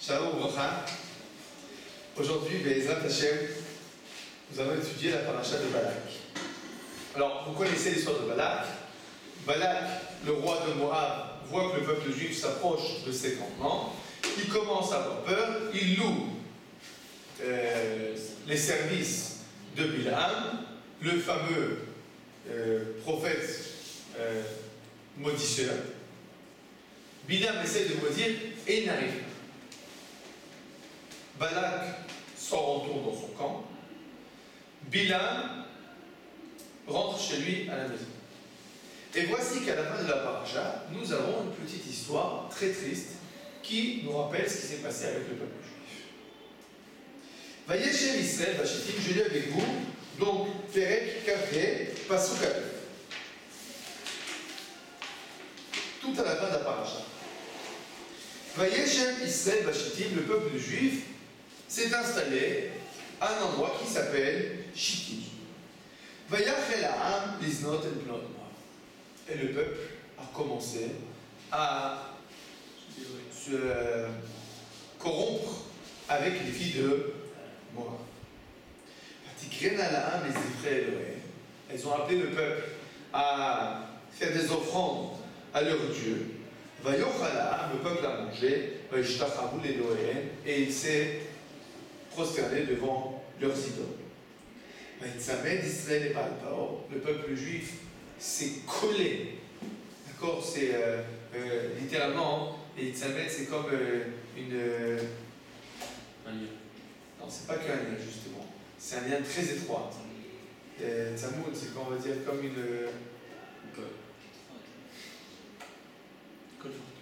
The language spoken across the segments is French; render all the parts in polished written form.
Shalom Bracha. Aujourd'hui, Be'ezrat Hashem, nous allons étudier la paracha de Balak. Alors, vous connaissez l'histoire de Balak. Balak, le roi de Moab, voit que le peuple juif s'approche de ses campements. Il commence à avoir peur. Il loue les services de Bilam, le fameux prophète maudisseur. Bilam essaie de maudire et il n'arrive pas. Balak sort en tour dans son camp. Bilam rentre chez lui à la maison. Et voici qu'à la fin de la paracha, nous avons une petite histoire très triste qui nous rappelle ce qui s'est passé avec le peuple juif. Vayeshem Israël Vachitim, je lis avec vous, donc Perek Kafé, Pasuk Aleph. Tout à la fin de la paracha. Vayeshem Israël Vachitim, le peuple juif s'est installé à un endroit qui s'appelle Shittim. Vayachel ha'am liznot el bnot Moab. Et le peuple a commencé à se corrompre avec les filles de Moab. Elles ont appelé le peuple à faire des offrandes à leur Dieu. Le peuple a mangé, et il s'est prosterné devant leurs idoles. Le peuple juif s'est collé. D'accord? C'est littéralement, et Tzamet, c'est comme une. Un lien. Non, c'est pas qu'un lien, justement. C'est un lien très étroit. Tzamoud, c'est on va dire comme une.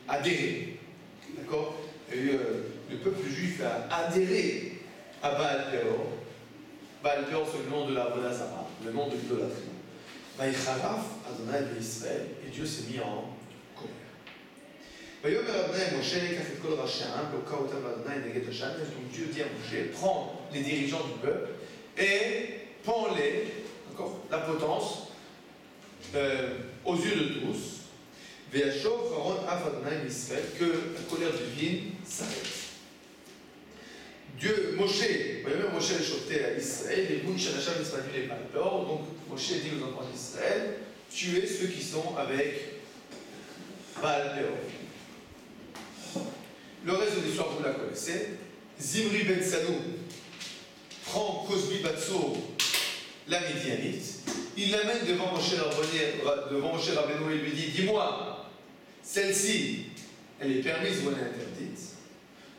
Adhérer. D'accord? Et le peuple juif a adhéré à Baal Peor. Baal Peor, c'est le nom de la Vodazara, le nom de l'idolâtrie. Vaïcharaf Adonai Israël, et Dieu s'est mis en colère. Donc Dieu dit à Moshe, prends les dirigeants du peuple et prends-les, d'accord, la potence, aux yeux de tous, que la colère divine s'arrête. Dieu, Moshe le chauffait à Israël, et donc Moshe dit aux enfants d'Israël, tuez ceux qui sont avec Baal Peor. Le reste de l'histoire, vous la connaissez. Zimri ben Salou prend Cosbi Batsour, la Midianite, il l'amène devant Moshe Rabbeinu et lui dit, dis-moi, celle-ci, elle est permise ou elle est interdite?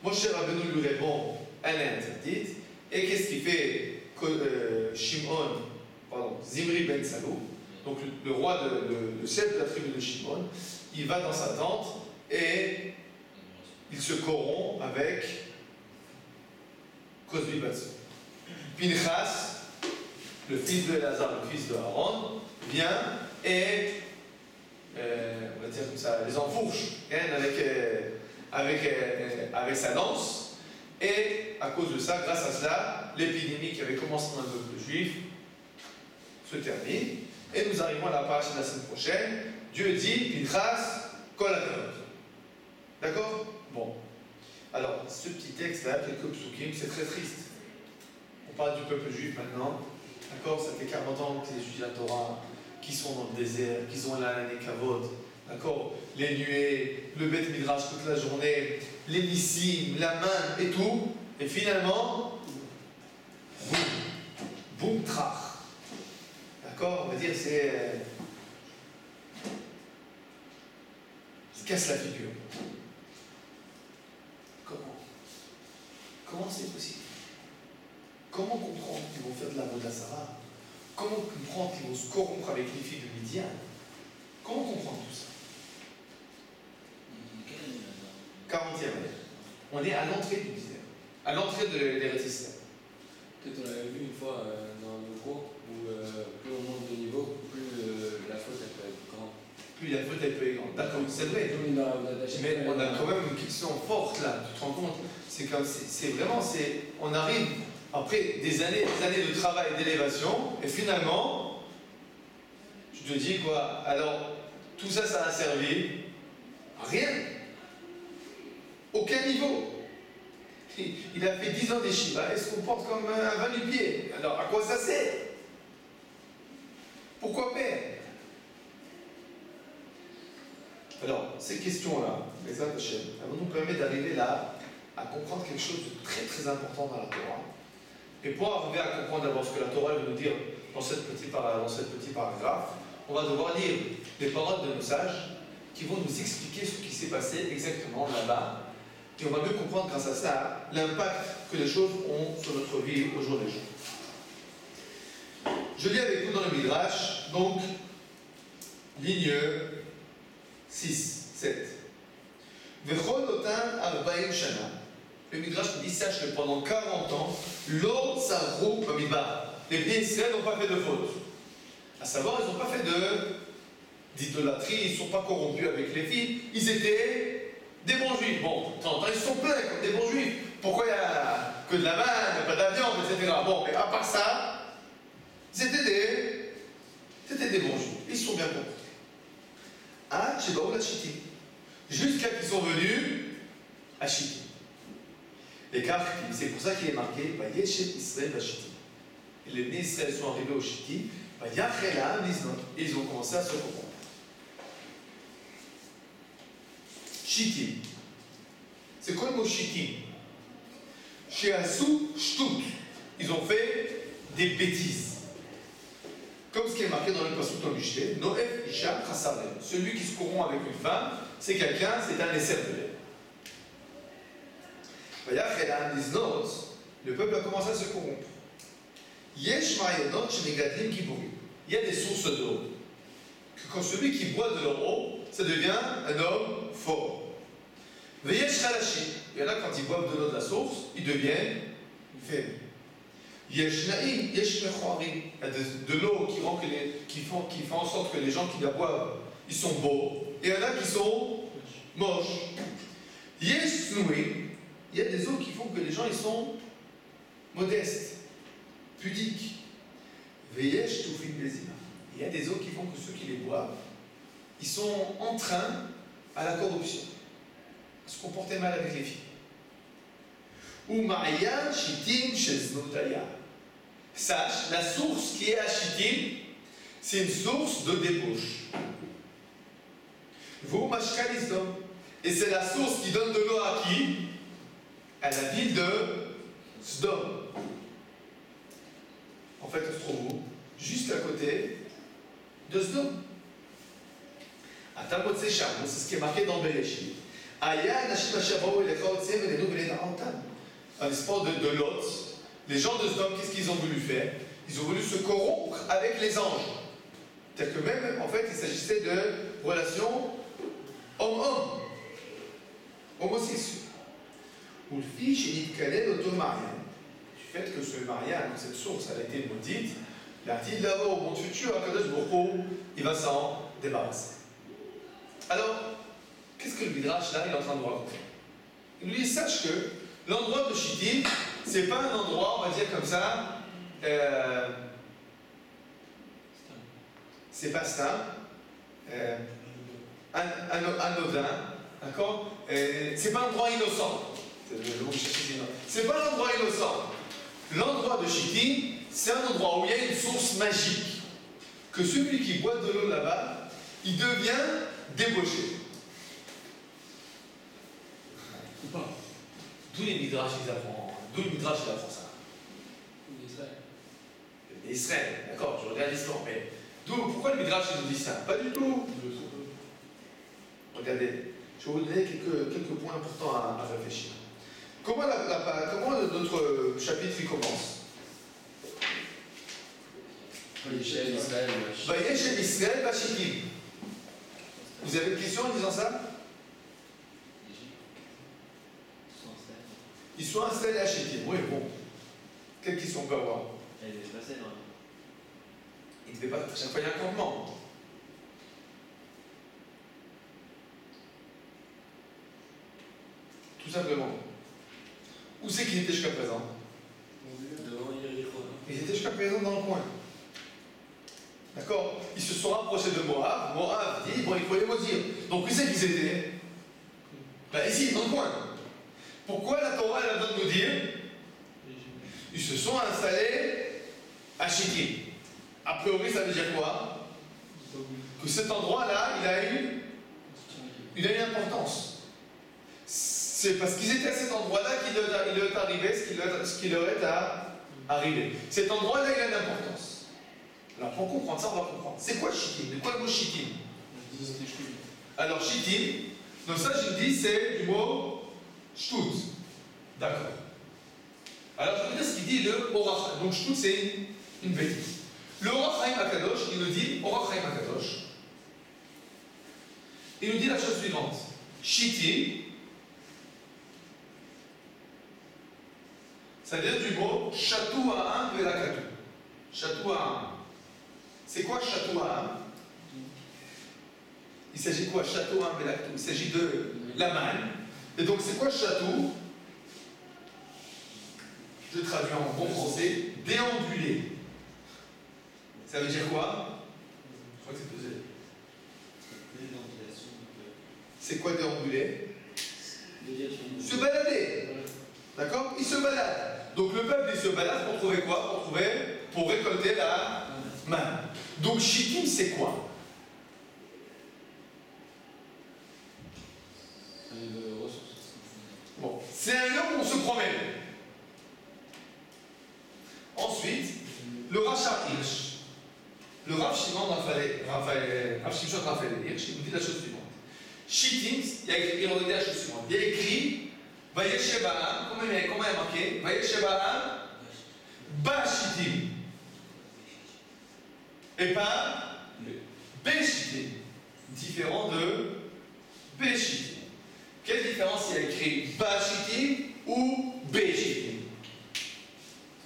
Moshe Rabbeinu lui répond, elle est interdite. Et qu'est-ce qu'il fait Zimri ben Salou, donc le roi, le chef de la tribu de Shimon, il va dans sa tente et il se corrompt avec Cosbi Batsour. Pinchas, le fils de Elazar, le fils de Aaron, vient et on va dire comme ça, les enfourche avec sa lance. Et à cause de ça, grâce à cela, l'épidémie qui avait commencé dans le peuple juif se termine. Et nous arrivons à la paracha de la semaine prochaine. Dieu dit, Pinchas, kol hakarot. D'accord? Bon. Alors, ce petit texte-là, quelques psukim, c'est très triste. On parle du peuple juif maintenant. D'accord? Ça fait 40 ans que les étudient la Torah, qui sont dans le désert, qui ont l'année Kavod. D'accord? Les nuées, le Beth Midrash toute la journée, les nissim, la main et tout. Et finalement, boum, boum, trach. D'accord? On va dire c'est. Se casse la figure. Comment c'est possible? Comment comprendre qu'ils vont faire de la Vodazara? Comment comprendre qu'ils vont se corrompre avec les filles de Midian? Comment comprendre tout ça? 40e année. On est à l'entrée du désert, à l'entrée de l'Eretz Israël. Peut-être on l'avait vu une fois dans le cours où plus on monte de niveau, plus la faute elle peut être grande. Plus la faute elle peut être grande. D'accord, c'est vrai. Mais on a quand même une question forte là, tu te rends compte? C'est vraiment, on arrive après des années de travail, d'élévation, et finalement, je te dis quoi? Alors, tout ça, ça a servi à rien. Aucun niveau. Il a fait 10 ans d'Eshiva et se comporte comme un va-nu-pied. Alors, à quoi ça sert? Pourquoi perdre? Alors, ces questions-là, les Hachem, elles vont nous permettre d'arriver là à comprendre quelque chose de très très important dans la Torah. Et pour arriver à comprendre d'abord ce que la Torah veut nous dire dans ce petit paragraphe, on va devoir lire les paroles de nos sages qui vont nous expliquer ce qui s'est passé exactement là-bas. Et on va mieux comprendre grâce à ça l'impact que les choses ont sur notre vie au jour le jour. Je lis avec vous dans le Midrash, donc, ligne 6, 7. Vechol otan arba'im shana. Le Midrash nous dit, sache que pendant 40 ans, l'or sarou bamidbar. Les Bnei Israël n'ont pas fait de faute. À savoir, ils n'ont pas fait d'idolâtrie, ils ne sont pas corrompus avec les filles, ils étaient des bons juifs. Bon, de temps en temps, ils sont pleins comme des bons juifs. Pourquoi il n'y a que de la manne, pas de la viande, etc. Bon, mais à part ça, c'était des bons juifs. Ils se sont bien comportés. Ah, Tchebaou la Chiti. Jusqu'à qu'ils sont venus à Chiti. Et car, c'est pour ça qu'il est marqué, Vayeshet Israël à Chiti. Et les Bnei Israël sont arrivés au Chiti, Vayachela Miznot. Et ils ont commencé à se comprendre. Chiti. C'est quoi le mot Chiti? Chez Assou, Shtout. Ils ont fait des bêtises. Comme ce qui est marqué dans le passage dans Michelet, Noef Isha Chassarem. Celui qui se corrompt avec une femme, c'est quelqu'un, c'est un essai de l'air. Le peuple a commencé à se corrompre. Yesh Ma'ayonot Shemegadlim Kiburim. Il y a des sources d'eau. Que quand celui qui boit de leur eau, ça devient un homme fort. Veyesh Chalashi. Il y en a quand ils boivent de l'eau de la source, ils deviennent faibles. Yesh Na'im, Yesh Mechoarim. Il y a de l'eau qui fait en sorte que les gens qui la boivent, ils sont beaux. Et il y en a qui sont moches. Yesh Snouim. Il y a des eaux qui font que les gens ils sont modestes, pudiques. Veyesh Toufim Bezima. Il y a des eaux qui font que ceux qui les boivent, ils sont entraînés à la corruption, à se comporter mal avec les filles. Ou Ma'ayan Shitim Sheznotaya. Sache, la source qui est à Shittim, c'est une source de débauche. Vous Mashkalisdom. Et c'est la source qui donne de l'eau à qui? À la ville de Sdom. En fait, on se trouve juste à côté de Sdom. À Tamot Secham, c'est ce qui est marqué dans Bereshit. Aya Nashim Ashabao et les Chaotzem et les Nouvelles Narantam. À l'espoir de Lot, les gens de Sdom, qu'est-ce qu'ils ont voulu faire? Ils ont voulu se corrompre avec les anges. C'est-à-dire que même, en fait, il s'agissait de relations homme-homme, homosexuelles. Ou le fils chez Nitkalel auto-mariage. Du fait que ce mariage, cette source, elle a été maudite, il a dit là-bas au monde futur, à Kadosh Baruch Hu, il va s'en débarrasser. Alors, qu'est-ce que le Midrash là, il est en train de nous raconter? Il lui dit, sache que l'endroit de Shittim, c'est pas un endroit, on va dire comme ça, c'est pas ça, anodin, d'accord? C'est pas un endroit innocent. C'est pas un endroit innocent. L'endroit de Shittim, c'est un endroit où il y a une source magique. Que celui qui boit de l'eau là-bas, il devient débauché. D'où les Midrash ils apprennent? D'où le Midrash il apprend ça? Israël, d'accord, je regarde l'histoire, mais pourquoi le Midrash il nous dit ça? Pas du tout. Regardez, je vais vous donner quelques points importants à réfléchir. Comment notre chapitre il commence? Vayeshet Israël. Vayeshet Israël Bashittim. Vous avez une question en disant ça? Ils sont installés à Shittim. Oui, bon. Quelle question on peut avoir? Elle devait se passer, non? Il ne devait pas. Chaque fois, il y a un campement. Tout simplement. Où c'est qu'ils étaient jusqu'à présent? Devant Yericho. Ils étaient jusqu'à présent dans le coin. D'accord? Ils se sont rapprochés de Moab. Moab dit, bon, il faut les maudire. Donc, où c'est qu'ils étaient? Ben, ici, dans le coin. Pourquoi la Torah, elle a besoin de nous dire, ils se sont installés à Chittim. A priori, ça veut dire quoi? Que cet endroit-là, il a eu importance. C'est parce qu'ils étaient à cet endroit-là qu'il leur est arrivé ce qui leur est arrivé. Cet endroit-là, il a une importance. Alors, pour comprendre ça, on va comprendre. C'est quoi Chittim? De quoi le mot Chittim? Alors, Chittim, donc ça, je dis, c'est du mot Shtut. D'accord. Alors, je vais vous dire ce qu'il dit le Orach Chaim. Donc, Shtut, c'est une bêtise. Le Orach Chaim Akadosh, il nous dit, Orach Chaim Akadosh, il nous dit la chose suivante. Chittim, ça vient du mot Chatou Ha'am Velakatou. Chatou Ha'am. C'est quoi Chatou Ha'am? Il s'agit de quoi? Chatou Ha'am Velakatou. Il s'agit de la manne. Et donc, c'est quoi Chatou? Je traduis en bon français, déambulé. Ça veut dire quoi? Je crois que c'est posé. C'est quoi déambuler? Se balader. D'accord? Il se balade. Donc le peuple il se balade pour trouver quoi? Pour récolter la manne. Donc Chittim c'est quoi? Bon, c'est un lieu où on se promène. Ensuite, le Rachar Hirsch, le Rav Shimon Raphaël Hirsch, il nous dit la chose suivante. Chittim, il a dit la chose suivante. Il a écrit Vayeshe Ba'am, comment il a marqué? Vayeshe Ba'am Ba Chittim. Et pas Be Chittim. Différent de Be Chittim. Quelle différence il a écrit Ba Chittim ou Be Chittim?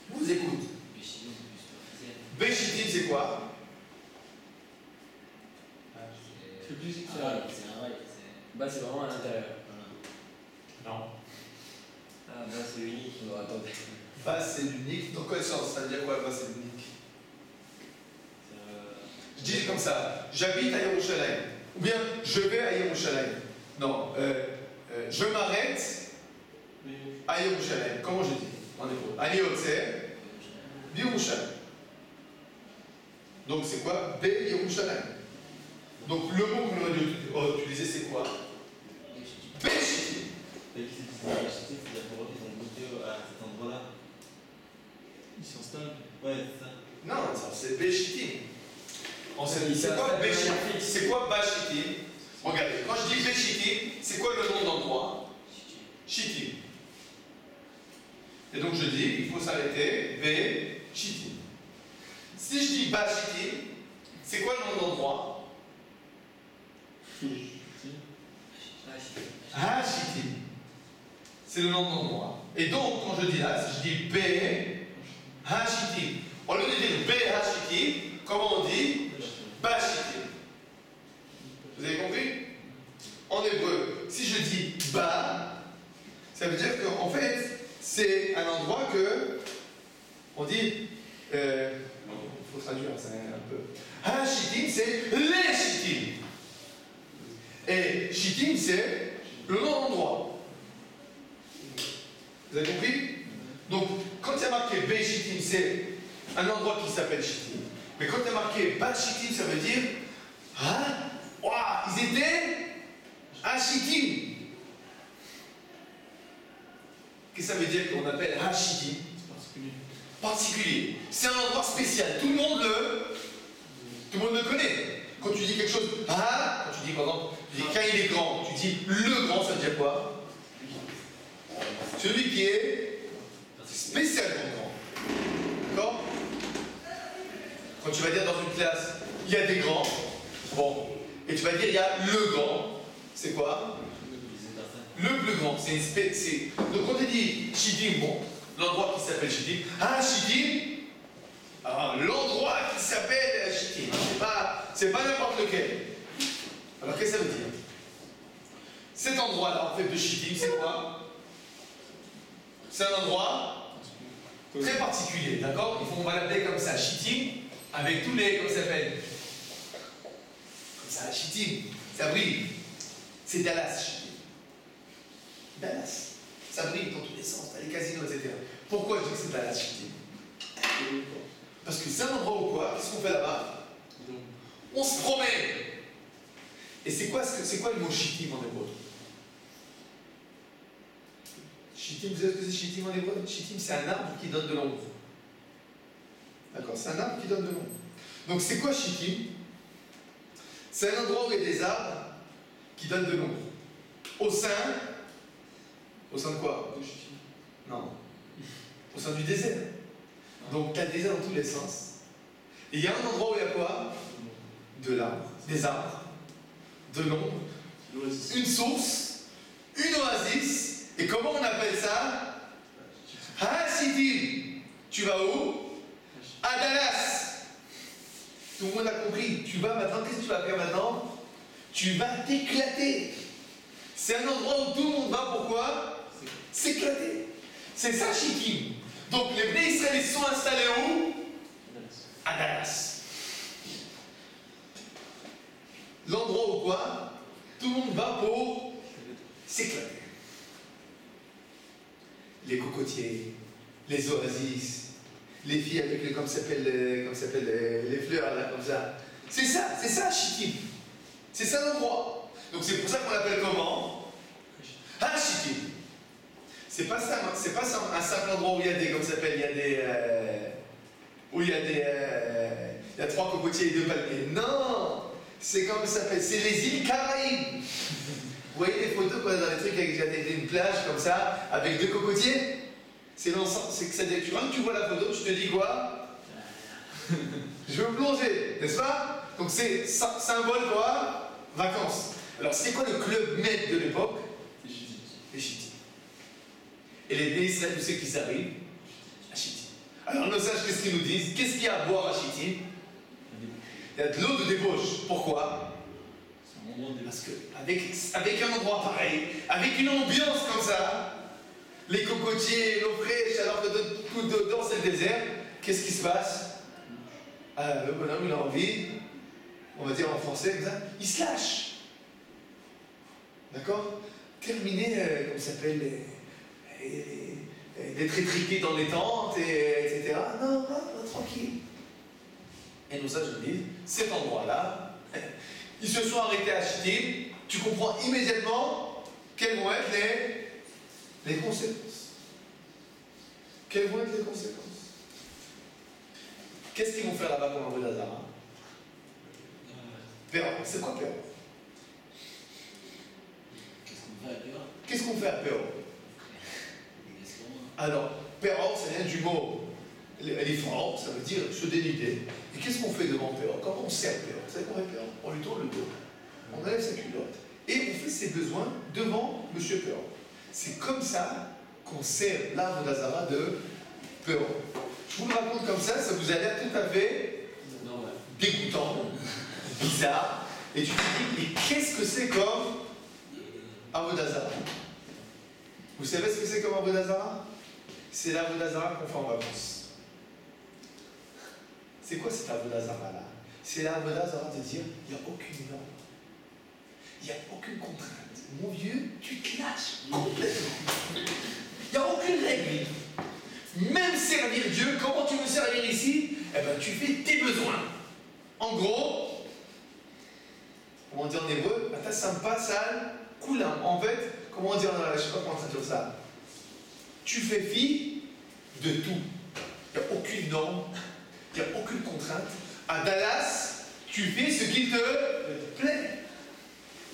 Je vous écoute. Be Chittim c'est quoi? C'est plus extérieur. Bah, c'est vraiment à l'intérieur. Non. Ah, bah, c'est unique. Non, attendez. Bas c'est l'unique. Dans quel sens? Ça veut dire quoi, bas c'est l'unique? Je dis comme ça, j'habite à Yerushalayim. Ou bien, je vais à Yerushalayim. Non, je m'arrête à Yerushalayim. Comment je dis en hébreu? Ani Yotzer, Yerushalayim. Donc c'est quoi? Be Yerushalayim. Donc le mot qu'on aurait dû utiliser, c'est quoi? Be Chittim. Il s'installe. Ouais, c'est ça. Non, c'est Be Chittim. C'est quoi Be Chittim? C'est quoi Ba Chittim? Regardez, quand je dis Be Chittim, c'est quoi le nom d'endroit? Chittim. Et donc je dis, il faut s'arrêter, Be Chittim. Si je dis Ba Chittim, c'est quoi le nom d'endroit? Ha Chittim. C'est le nom d'endroit. Et donc, quand je dis là, si je dis Be Ha Chittim, au lieu de dire Be Ha Chittim, comment on dit? Ba Chittim. Vous avez compris? En hébreu, si je dis Ba, ça veut dire qu'en fait, c'est un endroit que on dit. Il faut traduire, c'est un peu. Ha Chittim, c'est les Chittim. Et Chittim, c'est le nom d'endroit. Vous avez compris? Donc, quand il y a marqué Be Chittim, c'est un endroit qui s'appelle Chittim. Mais quand il y a marqué Ba Chittim, ça veut dire ils étaient à Chittim. Qu'est-ce que ça veut dire qu'on appelle à Chittim? Particulier. C'est un endroit spécial. Tout le monde le connaît. Quand tu dis quelque chose, quand tu dis par exemple, quand il est grand, tu dis le grand, ça veut dire quoi? Celui qui est spécialement grand. D'accord? Quand tu vas dire dans une classe, il y a des grands, bon, et tu vas dire il y a le grand, c'est quoi? Le plus grand. Donc quand tu dis Chittim, bon, l'endroit qui s'appelle Chittim, Chittim, l'endroit qui s'appelle Chittim, c'est pas n'importe lequel. Alors qu'est-ce que ça veut dire? Cet endroit-là, en fait, de Chittim, c'est quoi? C'est un endroit très particulier, d'accord? On va l'appeler comme ça, Chittim, avec tous les, comment ça s'appelle? Comme ça, Chittim, ça brille. C'est Dallas, Chittim. Dallas. Ça brille dans tous les sens, t'as les casinos, etc. Pourquoi je dis que c'est Dallas Shittim? Parce que c'est un endroit où quoi? Qu'est-ce qu'on fait là-bas? On se promène. Et c'est quoi le mot Shittim en hébreu? Shittim, vous savez ce que c'est Shittim en hébreu? Shittim, c'est un arbre qui donne de l'ombre. D'accord? C'est un arbre qui donne de l'ombre. Donc c'est quoi Shittim? C'est un endroit où il y a des arbres qui donnent de l'ombre. Au sein de quoi? Non. Au sein du désert. Donc tu as le désert dans tous les sens. Et il y a un endroit où il y a quoi? De l'arbre, des arbres, de l'ombre, une source, une oasis. Et comment on appelle ça? Ha-Shittim. Tu vas où? À Dallas. Tout le monde a compris. Tu vas maintenant, qu'est-ce que tu vas faire maintenant? Tu vas t'éclater. C'est un endroit où tout le monde va, pourquoi? S'éclater. C'est ça Shittim. Donc les Bnei Israël sont installés où? À Dallas. L'endroit où quoi? Tout le monde va pour s'éclater. Les cocotiers, les oasis, les filles avec les, comme s'appelle les fleurs là, comme ça. C'est ça Shittim. C'est ça l'endroit. Donc c'est pour ça qu'on l'appelle comment? Ha-Shittim. C'est pas ça un simple endroit où il y a des, comme ça s'appelle, il y a 3 cocotiers et 2 palmiers. Non, c'est comme ça s'appelle, c'est les îles Caraïbes. Vous voyez les photos qu'on a dans les trucs avec une plage comme ça, avec 2 cocotiers? C'est l'ensemble, c'est que ça dit, quand tu vois la photo, tu te dis quoi? Je veux plonger, n'est-ce pas? Donc c'est symbole quoi? Vacances. Alors c'est quoi le club med de l'époque? Les Shittim. Et les Bnei Israël, où c'est qu'ils arrivent? À Shittim. Alors nos sages, qu'est-ce qu'ils nous disent? Qu'est-ce qu'il y a à boire à Shittim? Il y a de l'eau de débauche. Pourquoi? Parce qu'avec un endroit pareil, avec une ambiance comme ça, les cocotiers, l'eau fraîche, alors que tout dedans c'est le désert, qu'est-ce qui se passe? Le bonhomme il a envie, on va dire en français comme ça, il se lâche. D'accord? Terminer, comme ça s'appelle, d'être étriqué dans les tentes, etc. Non, tranquille. Et nous ça je dis, cet endroit-là, ils se sont arrêtés à Shittim, tu comprends immédiatement quelles vont être les conséquences. Quelles vont être les conséquences? Qu'est-ce qu'ils vont faire là-bas comme Avodah Zarah? Péor. C'est quoi Péor? Qu'est-ce qu'on fait à Péor? Alors, Péor, ça vient du mot éléphant, ça veut dire se dénuder. Et qu'est-ce qu'on fait devant Péor? Comment on sert Péor? Vous savez qu'on fait Péor? On lui tourne le dos. On enlève sa culotte. Et on fait ses besoins devant M. Péor. C'est comme ça qu'on sert l'Avodah Zarah de Péor. Je vous le raconte comme ça vous a l'air tout à fait dégoûtant, bizarre. Et tu te dis, mais qu'est-ce que c'est comme Avodah Zarah? Vous savez ce que c'est comme Avodah Zarah? C'est l'Avodah Zarah qu'on fait en vacances. C'est quoi cet Avodah Zarah là? C'est l'Avodah Zarah de dire, il n'y a aucune norme. Il n'y a aucune contrainte. Mon vieux, tu te lâches complètement. Il n'y a aucune règle. Même servir Dieu, comment tu veux servir ici? Eh bien, tu fais tes besoins. En gros, comment on dit en hébreu? Ta sympa, sale, coulant. En fait, comment on dit je ne sais pas comment traduire ça. Tu fais fi de tout. Il n'y a aucune norme, il n'y a aucune contrainte. À Dallas, tu fais ce qu'il te plaît.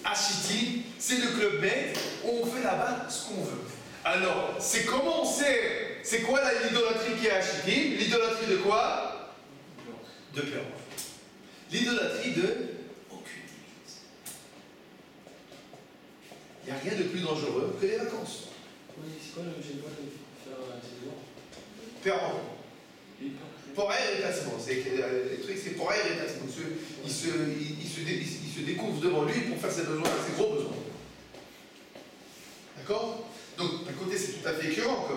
À Shittim, c'est le club med où on fait là-bas ce qu'on veut. Alors, c'est comment on sait, c'est quoi l'idolâtrie qui est à Shittim? L'idolâtrie de quoi? De Péor. L'idolâtrie de aucune limite. Il n'y a rien de plus dangereux que les vacances. C'est quoi l'objet de faire ces jours? Péor. Pour irritation. Les trucs, c'est pour irritation. Il se découvre devant lui pour faire ses besoins, ses gros besoins. D'accord? Donc, d'un côté, c'est tout à fait écœurant.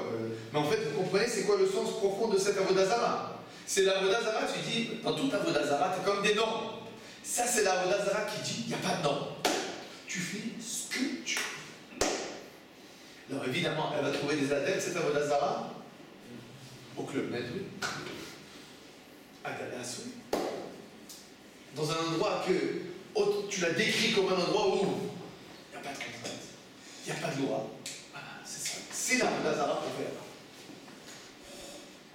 Mais en fait, vous comprenez, c'est quoi le sens profond de cette Avodah Zarah? C'est l'Avodah Zarah, tu dis, dans toute Avodah Zarah, tu as comme des normes. Ça, c'est l'Avodah Zarah qui dit, il n'y a pas de normes. Tu fais ce que tu veux. Alors évidemment, elle va trouver des adeptes, cette Avodah Zarah, au Club Med, oui. À Dallas, oui. Dans un endroit que tu l'as décrit comme un endroit où il n'y a pas de contrainte, il n'y a pas de loi. Ah, c'est ça. C'est l'Avodah Zarah qu'on fait là-bas.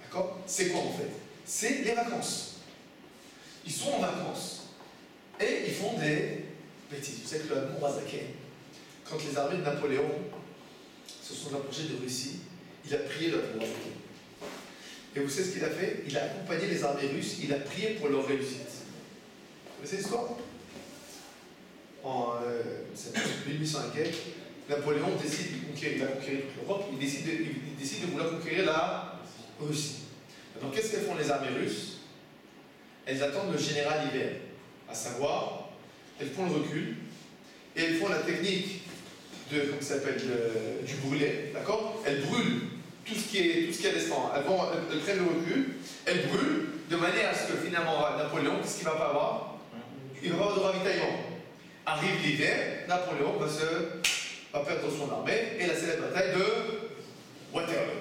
D'accord? C'est quoi en fait? C'est les vacances. Ils sont en vacances et ils font des bêtises. Vous savez que le Admour Azaken, quand les armées de Napoléon se sont approchées de Russie, il a prié le Admour Azaken. Et vous savez ce qu'il a fait? Il a accompagné les armées russes, il a prié pour leur réussite. Vous connaissez l'histoire? En 1800 et quelques, Napoléon décide de conquérir, toute l'Europe, il décide de vouloir conquérir la Russie. Donc qu'est-ce qu'elles font les armées russes? Elles attendent le général hiver, à savoir, elles font le recul, et elles font la technique de, comment ça s'appelle, du brûler, d'accord? Elles brûlent tout ce qui est à descendre. Elles prennent le recul, elles brûlent, de manière à ce que finalement Napoléon, qu'est-ce qu'il ne va pas avoir? Il va pas avoir de ravitaillement. Arrive l'hiver, Napoléon va perdre son armée, et la célèbre bataille de Waterloo,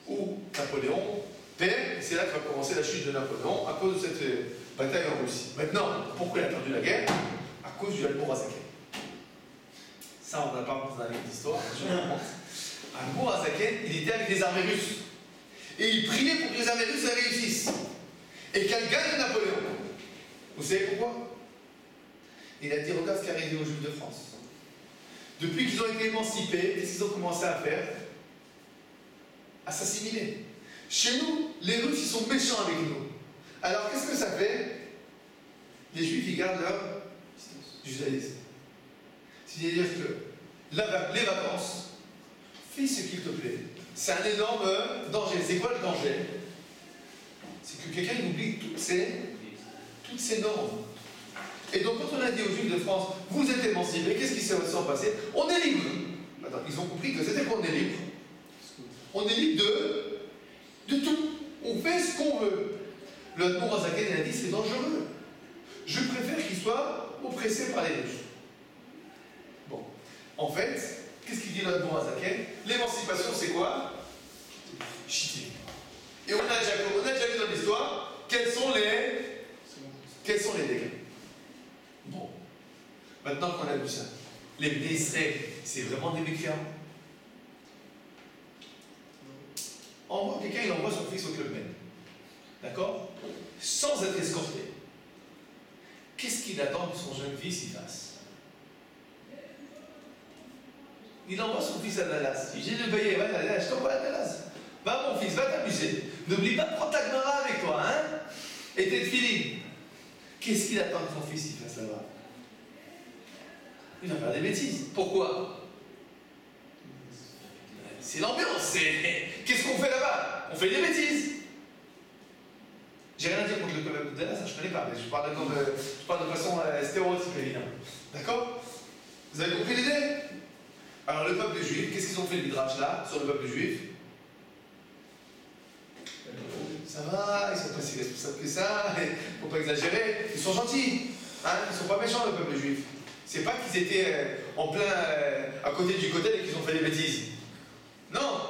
où Napoléon perd, et c'est là que va commencer la chute de Napoléon, à cause de cette bataille en Russie. Maintenant, pourquoi il a perdu la guerre? À cause du Admour Azaken. Ça, on n'a pas dans un livre d'histoire, je vous raconte. Admour Azaken, il était avec les armées russes. Et il priait pour que les armées russes réussissent. Et qu'elles gagnent Napoléon. Vous savez pourquoi? Il a dit, regarde ce qui est arrivé aux Juifs de France. Depuis qu'ils ont été émancipés, qu'est-ce qu'ils ont commencé à faire? À s'assimiler. Chez nous, les Russes, ils sont méchants avec nous. Alors, qu'est-ce que ça fait? Les Juifs, ils gardent leur judaïsme. C'est-à-dire que les vacances, fais ce qu'il te plaît. C'est un énorme danger. C'est quoi le danger? C'est que quelqu'un oublie toutes ces normes. Et donc, quand on a dit aux Juifs de France, vous êtes émancipés, qu'est-ce qui s'est passé? On est libre. Attends, ils ont compris que c'était qu'on est libre. On est libre de tout. On fait ce qu'on veut. Le Admour Azaken, il a dit, c'est dangereux. Je préfère qu'il soit oppressé par les Russes. Bon. En fait, qu'est-ce qu'il dit le Admour Azaken? L'émancipation, c'est quoi? Ch'ti. Et on a déjà vu dans l'histoire quels sont les dégâts. Bon. Maintenant qu'on a vu ça, les Israël, c'est vraiment des mécréants. On voit quelqu'un, il envoie son fils au Club Med. D'accord? Sans être escorté. Qu'est-ce qu'il attend que son jeune fils y fasse? Il envoie son fils à Dallas. Il dit, va à Dallas, je t'envoie à Dallas. Va mon fils, va t'amuser. N'oublie pas de prendre ta Gemara avec toi, hein? Et tes tefilines. Qu'est-ce qu'il attend que son fils y fasse là-bas? Il va faire des bêtises. Pourquoi? C'est l'ambiance. Qu'est-ce qu'on fait là-bas? On fait des bêtises. J'ai rien à dire contre le Club de Dallas, ça je connais pas, mais je parle de façon stéréotypée, évidemment. D'accord? Vous avez compris l'idée? Alors le peuple juif, qu'est-ce qu'ils ont fait le midrash là, sur le peuple juif? Ça va, ils sont pas si responsables que ça, il ne faut pas exagérer, ils sont gentils, hein, ils ne sont pas méchants le peuple juif. C'est pas qu'ils étaient en plein à côté du côté et qu'ils ont fait des bêtises. Non,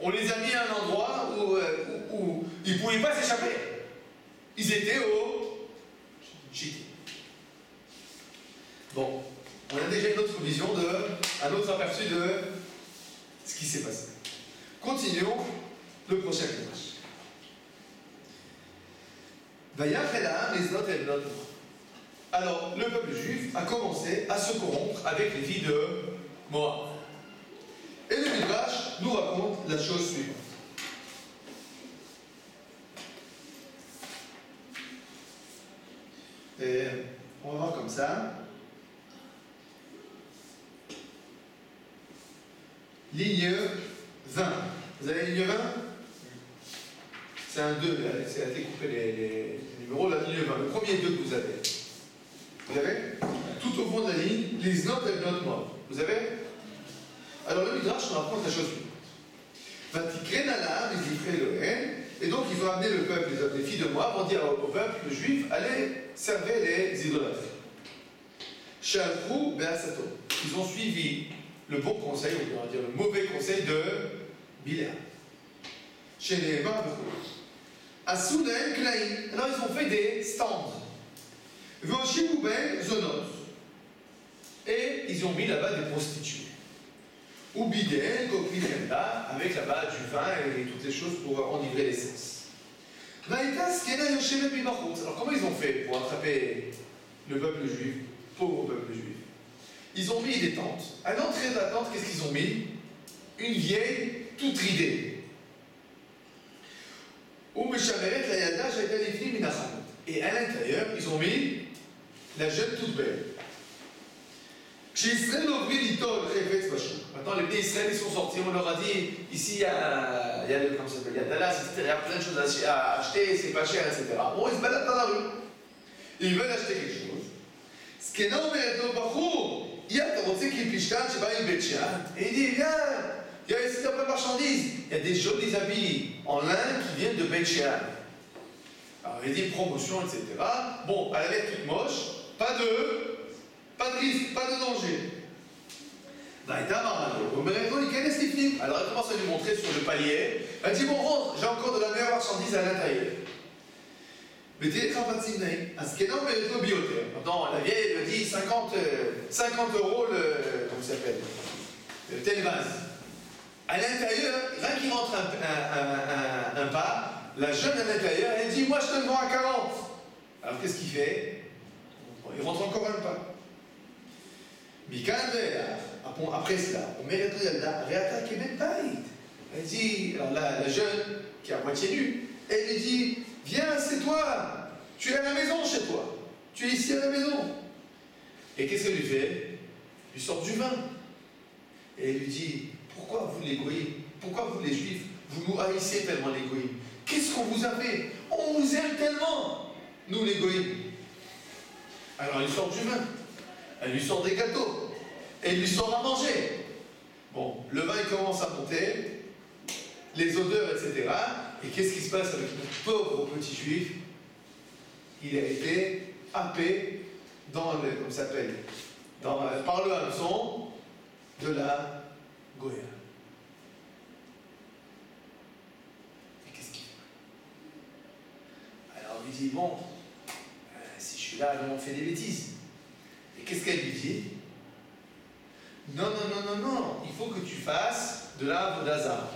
on les a mis à un endroit où ils ne pouvaient pas s'échapper. Ils étaient au Chiti. Bon, on a déjà une autre vision, un autre aperçu de ce qui s'est passé. Continuons le prochain midrash. Alors, le peuple juif a commencé à se corrompre avec les filles de Moab. Et le midrash nous raconte la chose suivante. Et on va voir comme ça. Ligne 20. Vous avez ligne 20? C'est un 2, c'est à découper les numéros, la ligne 20. Le premier 2 que vous avez. Vous avez? Tout au fond de la ligne, les notes et notes mortes. Vous avez? Alors le Midrash nous raconte la chose suivante. Et donc ils ont amené le peuple, les filles de Moab, vont dire au peuple juif, allez servir les idolâtres. Shalfou Be'asato. Ils ont suivi le bon conseil, ou on va dire le mauvais conseil de Biléam. Chez les Babou. À Soudain, Klaïn. Alors ils ont fait des stands. Voshibouben, Zonot. Et ils ont mis là-bas des prostituées. Ou Bidel, Koklinenda, avec là-bas du vin et toutes les choses pour enivrer l'essence. Alors comment ils ont fait pour attraper le peuple juif, pauvre peuple juif? Ils ont mis des tentes. À l'entrée de la tente, qu'est-ce qu'ils ont mis? Une vieille toute ridée. Et à l'intérieur, ils ont mis la jeune toute belle. Maintenant, les pays Israël ils sont sortis, on leur a dit ici il y a comment ça s'appelle, il y a Dallas, etc. Il y a plein de choses à acheter, c'est pas cher, etc. Bon, ils se baladent dans la rue. Ils veulent acheter quelque chose. Ce qui est non, mais le Bachour, il y a qui Pishkan, je sais pas, une Betchan. Et il dit, viens, il y a ici plein de marchandises. Il y a des jolis habits en lin qui viennent de Betchan. Alors il dit promotion, etc. Bon, elle a l'air toute moche, pas de risque, pas de danger. Alors elle commence à lui montrer sur le palier. Elle dit, bon, rentre, j'ai encore de la meilleure marchandise à l'intérieur. Maintenant, la vieille elle dit 50 euros le. Comment ça s'appelle? Le tel vase. À l'intérieur, rien qu'il rentre un pas, la jeune à l'intérieur, elle dit, moi je te le vends à 40. Alors qu'est-ce qu'il fait? Bon, il rentre encore un pas. Après cela, elle dit, alors la jeune, qui est à moitié nue, elle lui dit, viens, c'est toi, tu es à la maison chez toi, tu es ici à la maison. Et qu'est-ce qu'elle lui fait? Elle lui sort du vin. Et elle lui dit, pourquoi vous les goïms, pourquoi vous les juifs, vous nous haïssez tellement les goïms? Qu'est-ce qu'on vous a fait? On vous aime tellement, nous les goïms. Alors elle lui sort du vin. Elle lui sort des gâteaux. Et elle lui sort à manger. Bon, le vin il commence à monter, les odeurs, etc. Et qu'est-ce qui se passe avec notre pauvre petit juif? Il a été happé dans le, comment ça s'appelle, par le hameçon de la Goya. Et qu'est-ce qu'il fait? Alors il dit, bon, si je suis là, on fait des bêtises. Et qu'est-ce qu'elle lui dit? Non, il faut que tu fasses de la Vodazara.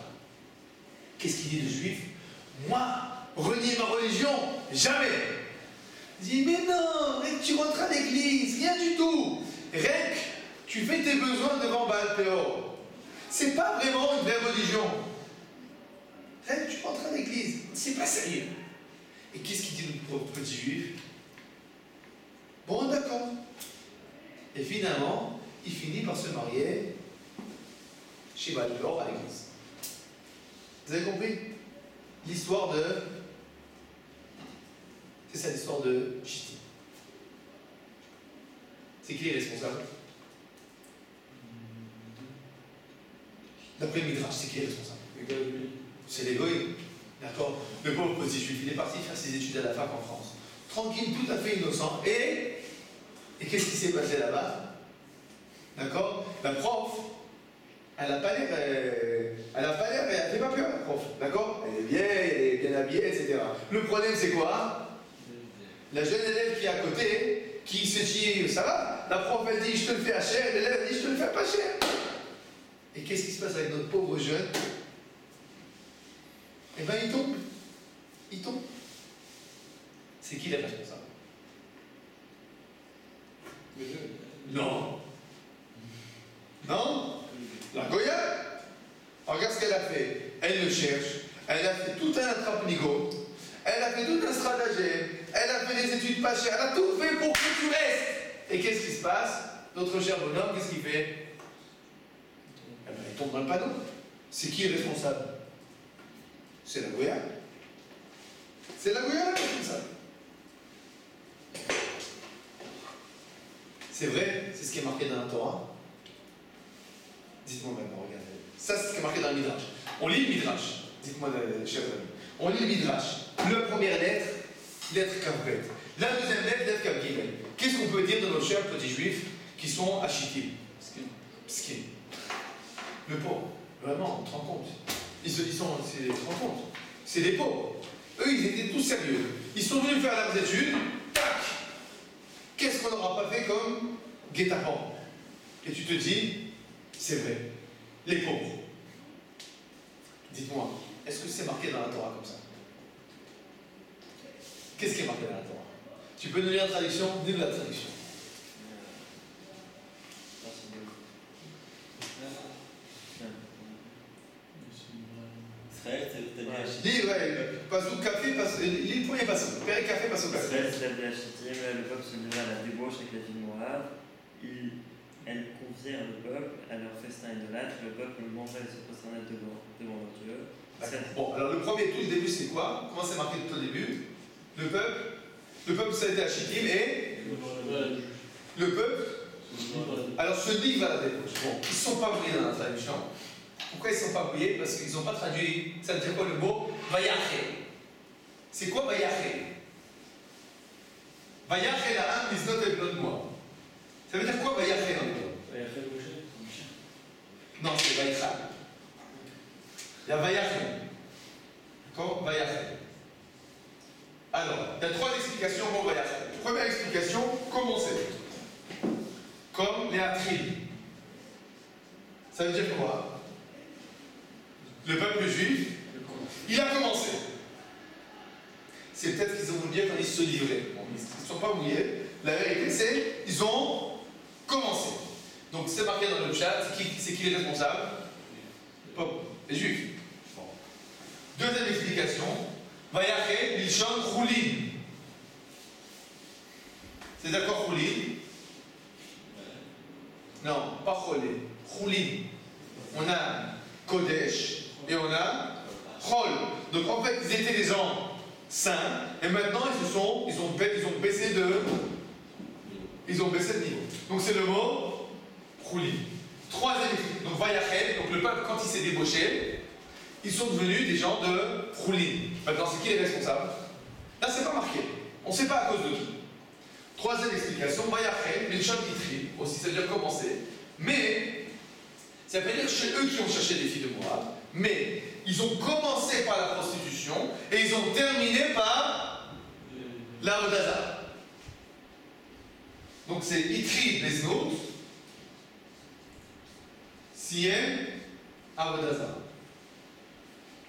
Qu'est-ce qu'il dit le juif? Moi, renier ma religion, jamais. Il dit, mais non, mec, tu rentres à l'église, rien du tout. Rek, tu fais tes besoins devant Baal Péor. C'est pas vraiment une vraie religion. Rek, tu rentres à l'église, c'est pas sérieux. Et qu'est-ce qu'il dit le pauvre petit juif? Bon, d'accord. Et finalement, il finit par se marier chez Baal Péor à l'église. Vous avez compris? L'histoire de... C'est ça l'histoire de Chiti. C'est qui les responsables? D'après le Midrash, c'est qui les responsables? C'est les goïs. D'accord? Le pauvre petit juif, il est parti faire ses études à la fac en France. Tranquille, tout à fait innocent. Et qu'est-ce qui s'est passé là-bas? D'accord? La prof, elle n'a pas l'air, elle fait pas peur, la prof, d'accord? Elle est vieille, elle est bien habillée, etc. Le problème, c'est quoi? La jeune élève qui est à côté, qui se dit, ça va? La prof, elle dit, je te le fais à cher, l'élève dit, je te le fais pas cher. Et qu'est-ce qui se passe avec notre pauvre jeune? Eh bien, il tombe. Il tombe. C'est qui les responsables? Non. Non? La Goya? Regarde ce qu'elle a fait. Elle le cherche. Elle a fait tout un attrape-nigo. Elle a fait tout un stratagème. Elle a fait des études pas chères. Elle a tout fait pour que tu restes. Et qu'est-ce qui se passe? Notre cher bonhomme, qu'est-ce qu'il fait? Eh bien, il tombe dans le panneau. C'est qui est responsable? C'est la Goya. C'est la Goya qui est responsable. C'est vrai, c'est ce qui est marqué dans la Torah. Dites-moi maintenant, regardez. Ça, c'est ce qui est marqué dans le Midrash. On lit le Midrash. Dites-moi, chers amis. On lit le Midrash. La première lettre, lettre Kavret. La deuxième lettre, lettre Kavgimel. Qu'est-ce qu'on peut dire de nos chers petits juifs qui sont à Chittim? Pskim. Le pauvre. Vraiment, tu te rends compte. Tu te rends compte. C'est des pauvres. Eux, ils étaient tous sérieux. Ils sont venus faire leurs études. Tac! Qu'est-ce qu'on n'aura pas fait comme guet-apens? Et tu te dis, c'est vrai. Les pauvres. Dites-moi, est-ce que c'est marqué dans la Torah comme ça? Qu'est-ce qui est marqué dans la Torah? Tu peux nous lire la traduction? Dis-nous la traduction. Dis, ouais, passe au café, lis le premier passe. Père café, passe au café. Le peuple se leva à la débauche avec la ville Moab. Elles convièrent le peuple à leur festin idolâtre. Le peuple mangea et se prosterna devant leur Dieu. Bon, alors le premier tout, le début, c'est quoi? Comment c'est marqué tout au début? Le peuple, ça a été à Chittim et le peuple. Alors se livre à la débauche. Bon, ils ne sont pas brouillés dans la traduction. Pourquoi ils ne sont pas brouillés? Parce qu'ils n'ont pas traduit, ça veut dire quoi le mot Vayaché? C'est quoi Vayaché? Vayaché la âme is not a blood moi. Ça veut dire quoi Vayaché dans le mot? Non, c'est Vayaché. Il y a Vayaché. D'accord? Vayaché. Alors, il y a 3 explications pour Vayaché. Première explication, commencer. Comme les Atrides. Ça veut dire quoi? Le peuple juif, il a commencé. C'est peut-être qu'ils ont voulu dire quand ils se livraient. Bon, ils ne sont pas mouillés. La vérité, c'est ils ont commencé. Donc c'est marqué dans le chat, c'est qui les responsables? Le peuple, les juifs. Bon. Deuxième explication, Vayaché, il chante Choulin. C'est d'accord Choulin? Non, pas Cholé. Choulin. On a Kodesh. Et on a Chol. Donc en fait, ils étaient des gens saints, et maintenant ils ont baissé de niveau. Donc c'est le mot Chouli. Troisième explication. Donc Vayachel, donc le peuple, quand il s'est débauché, ils sont devenus des gens de Chouli. Maintenant, c'est qui les responsables? Là, c'est pas marqué. On ne sait pas à cause de qui. Troisième explication, Vayachel, Milchon Kitri, aussi, ça veut dire commencer. Mais, ça veut dire que c'est eux qui ont cherché des filles de Moab. Mais ils ont commencé par la prostitution et ils ont terminé par la Odaza. Donc c'est Itri les Znout, Siem, Avodaza.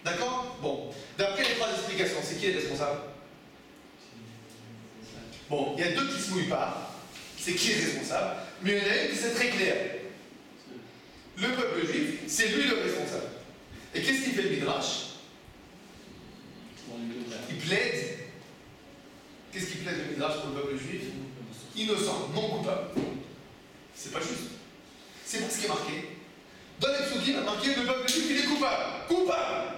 D'accord? Bon. D'après les 3 explications, c'est qui est responsable? Bon, il y a 2 qui ne se mouillent pas. C'est qui est responsable? Mais il y en a une qui c'est très clair. Le peuple juif, c'est lui le responsable. Et qu'est-ce qu'il fait le Midrash? Il plaide. Qu'est-ce qu'il plaide le Midrash pour le peuple juif? Innocent, non coupable. C'est pas juste. C'est pas ce qui est marqué. Dans les psukim, il a marqué le peuple juif, il est coupable. Coupable!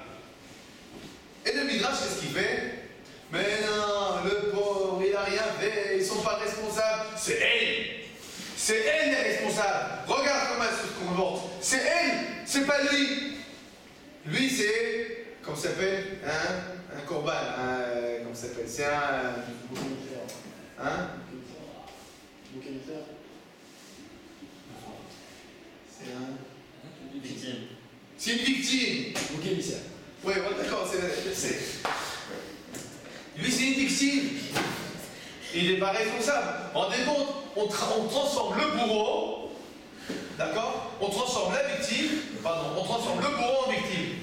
Et le Midrash, qu'est-ce qu'il fait? Mais non, le pauvre, il n'a rien fait, ils ne sont pas responsables. C'est elle! C'est elle les responsables. Regarde comment elle se comporte. C'est elle, c'est pas lui. Lui, c'est, comment ça s'appelle? Un corban. Comment ça s'appelle? C'est un. Hein? C'est un. Victime. C'est une victime. Bouc émissaire. Oui, d'accord, c'est. Lui, c'est une victime. Il n'est pas responsable. Rendez compte, on transforme le bourreau, d'accord? On transforme la victime, on transforme le bourreau en victime.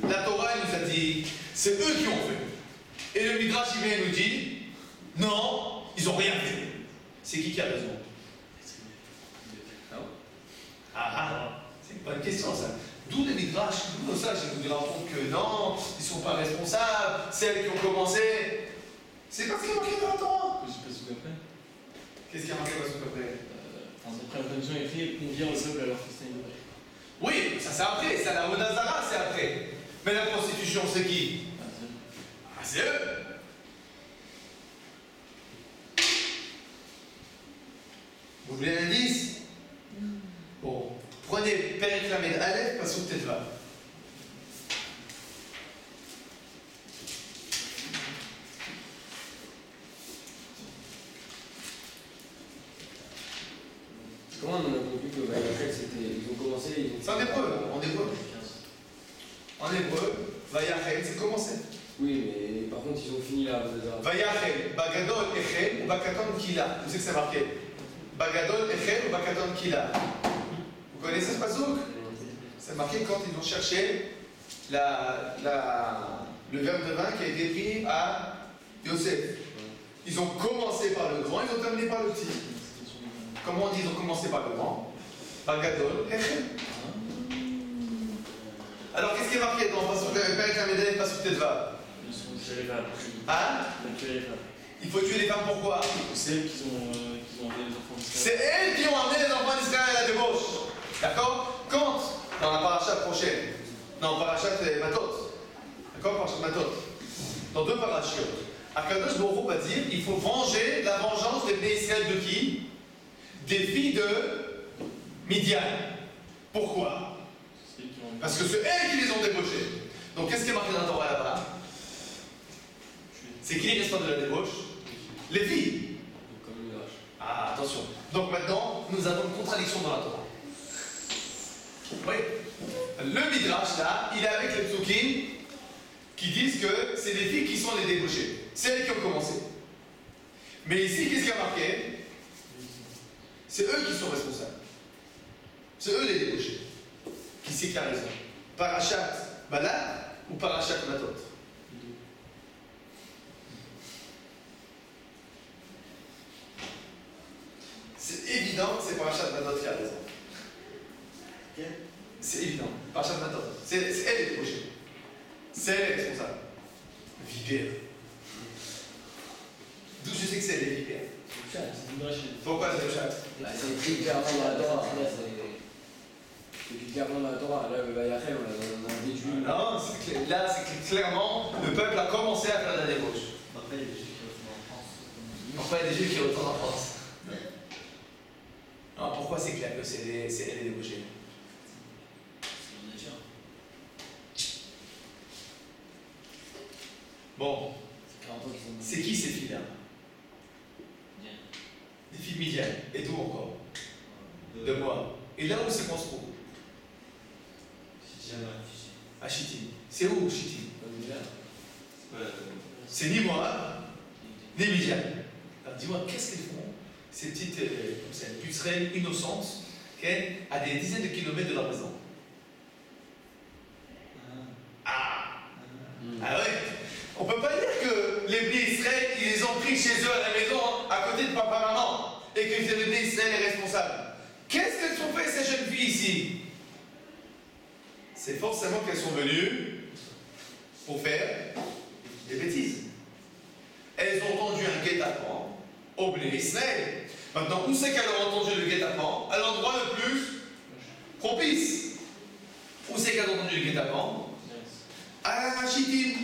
La Torah, elle nous a dit, c'est eux qui ont fait. Et le Midrash, il vient et nous dit, non, ils n'ont rien fait. C'est qui a raison? C'est une bonne question, ça. D'où les Midrash, d'où ça, je vous raconte que non, ils ne sont pas responsables, c'est elles qui ont commencé. C'est pas ce qui est marqué dans la Torah. Je sais pas ce qu'on après. Qu'est-ce qui est marqué dans ce après? Après la traduction écrite, on vient au peuple à leur festin idolâtre. Oui, ça c'est après, ça la Vodazara c'est après. Mais la prostitution c'est qui? C'est eux. Vous voulez un indice? Bon, prenez Père Lamed Aleph, pas sous peut-être va. Comment on a conclu que Vayachel, ils ont commencé, C'est en hébreu, en hébreu. En hébreu, Vayachel, c'est commencé. Oui, mais par contre, ils ont fini la Avodah. Vayachel, Bagadol, Echel ou Bakaton Kila. Où c'est que c'est marqué? Bagadol, Echel ou Bakaton Kila. Vous connaissez ce pasouk? C'est marqué quand ils ont cherché le verre de vin qui a été pris à Yosef. Ils ont commencé par le grand, ils ont terminé par le petit. Comment on dit ils ont commencé par le grand? Bagadol, Echel. Alors qu'est-ce qui est marqué dans Père Kamédel, Pasuk Tedva? Tuer les femmes. Hein? Tuer les femmes. Il faut tuer les femmes, pourquoi? C'est elles qui ont amené les enfants d'Israël. C'est elles qui ont amené les enfants d'Israël à la débauche. D'accord? Quand, dans la paracha prochaine, non, paracha Matot, d'accord? Paracha Matot, dans 2 parachiotes, Akadosh Baruch Hu va dire il faut venger la vengeance des Bnei Israël de qui? Des filles de Midian. Pourquoi? Parce que c'est elles qui les ont débauchées. Donc qu'est-ce qui est marqué dans la Torah là-bas? C'est qui les restants de la débauche? Les filles. Comme le Midrash. Ah, attention. Donc maintenant, nous avons une contradiction dans la Torah. Oui. Le Midrash, là, il est avec les psukim qui disent que c'est les filles qui sont les débauchées. C'est elles qui ont commencé. Mais ici, qu'est-ce qui a marqué? C'est eux qui sont responsables. C'est eux les débauchés. Qui c'est qui a raison? Parachat Balak ou Parachat Matot? C'est évident que c'est Parachat Matot qui a raison. C'est évident. Parachat Matot. C'est elle les débauchée. C'est elle les responsables. Vipère. D'où je sais que c'est les vipères. Pourquoi c'est le chat? C'est écrit clairement dans la Torah. C'est écrit clairement dans la Torah. Là, le Vayachel, on a déduit. Non, là, c'est clairement, le peuple a commencé à faire de la débauche. Parfois, il y a des Juifs qui retournent en France. Parfois, il y a des Juifs qui retournent en France. Non, pourquoi c'est clair que c'est elle les débauchés? C'est une nature. Bon, C'est 40 ans qu'ils sont. c'est qui ces filles-là? Bien. Des filles de Midian. Et d'où encore? De moi. Et là où c'est qu'on se trouve? À Chittim. C'est où Chittim? C'est ni moi, ni Midian. Alors dis-moi, qu'est-ce qu'elles font, ces petites pucerelles innocentes, à des dizaines de kilomètres de leur maison? Ah ouais. On peut pas dire que les Bnei Israël, ils les ont pris chez eux à la maison, à côté de papa-maman, et que les Bnei Israël est responsable. Qu'est-ce qu'elles ont fait, ces jeunes filles ici? C'est forcément qu'elles sont venues pour faire des bêtises. Elles ont entendu un guet-apens au Bnei Israël. Maintenant, où c'est qu'elles ont entendu le guet-apens? À l'endroit le plus propice. Où c'est qu'elles ont entendu le guet-apens? À Chittim.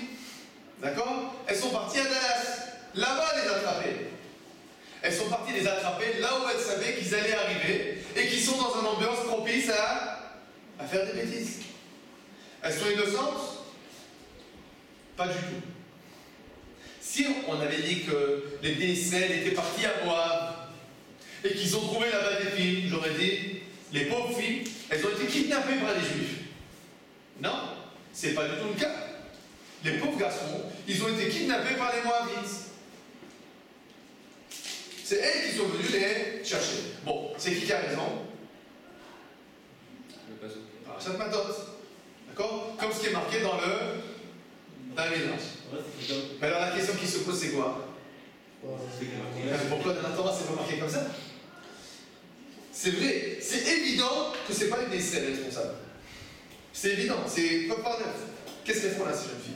D'accord? Elles sont parties à Dallas. Là-bas, les attraper. Elles sont parties les attraper là où elles savaient qu'ils allaient arriver et qui sont dans une ambiance propice à faire des bêtises. Elles sont innocentes? Pas du tout. Si on avait dit que les Bnei Israël étaient partis à Moab et qu'ils ont trouvé là-bas des filles, j'aurais dit, les pauvres filles, elles ont été kidnappées par les Juifs. Non, c'est pas du tout le cas. Les pauvres garçons, ils ont été kidnappés par les Moabites. C'est elles qui sont venues les chercher. Bon, c'est qui a raison? Le Pasuk. Parachat Matot. D'accord? Comme ce qui est marqué dans le Midrash. Mais alors la question qui se pose, c'est quoi? Pourquoi dans la Torah c'est pas marqué comme ça? C'est vrai, c'est évident que c'est pas les Bnei Israël responsables. C'est évident, c'est quoi par neuf? Qu'est-ce qu'elles font là, ces jeunes filles?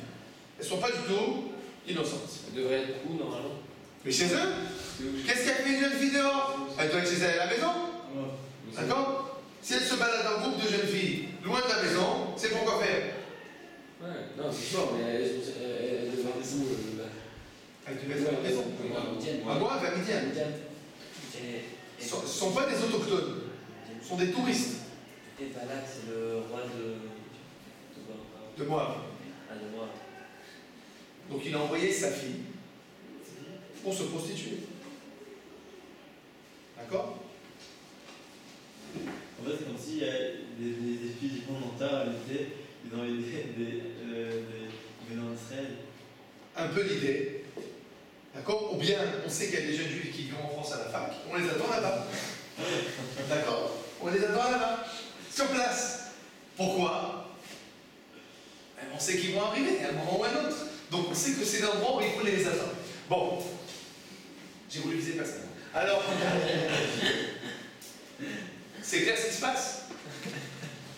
Elles sont pas du tout innocentes. Elle devrait être où normalement? Mais chez eux? Qu'est-ce qu'a fait une jeune fille dehors? Elle doit être chez elle à la maison. D'accord? Si elle se balade en groupe de jeunes filles, loin de la maison, c'est pour quoi faire? Ouais, non, c'est sûr, mais elle devrait être où? Elle devait être à la maison. À moi, vers Midian. Ce ne sont pas des autochtones, ce sont des touristes. Et Balak, c'est le roi De Moab. Ah, de Moab. Donc il a envoyé sa fille pour se prostituer. D'accord? En fait, c'est comme si les des défis du monde mental à l'été, ils ont des venant d'Israël. Un peu l'idée. D'accord? Ou bien on sait qu'il y a des jeunes juifs qui vont en France à la fac, on les attend là-bas. D'accord? On les attend là-bas, sur place. Pourquoi? On sait qu'ils vont arriver à un moment ou à un autre. Donc on sait que c'est l'endroit où il faut les attendre. Bon, j'ai voulu viser personne. Alors, c'est clair ce qui se passe?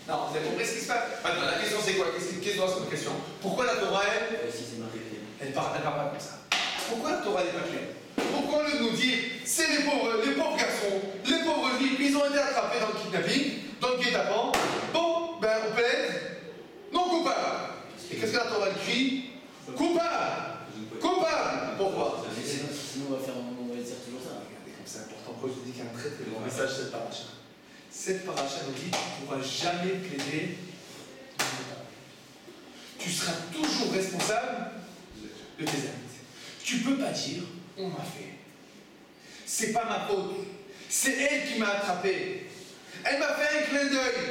Non, vous avez compris ce qui se passe? Maintenant, la question c'est quoi? Qu'est-ce que c'est comme question? Pourquoi la Torah, elle parle pas comme ça? Pourquoi la Torah n'est pas claire? Pourquoi le nous dire c'est les pauvres garçons, les pauvres filles, ils ont été attrapés dans le kidnapping, dans le guet-apens. Bon, ben on plaide non coupable. Et qu'est-ce que la Torah crie? Coupable! Coupable! Pourquoi? Sinon, on va dire toujours ça. Regardez comme c'est important. Pourquoi je vous dis qu'il y a un très très bon message cette paracha? Cette paracha nous dit tu ne pourras jamais plaider coupable. Tu seras toujours responsable de tes actes. Tu ne peux pas dire on m'a fait. C'est pas ma faute. C'est elle qui m'a attrapé. Elle m'a fait un clin d'œil.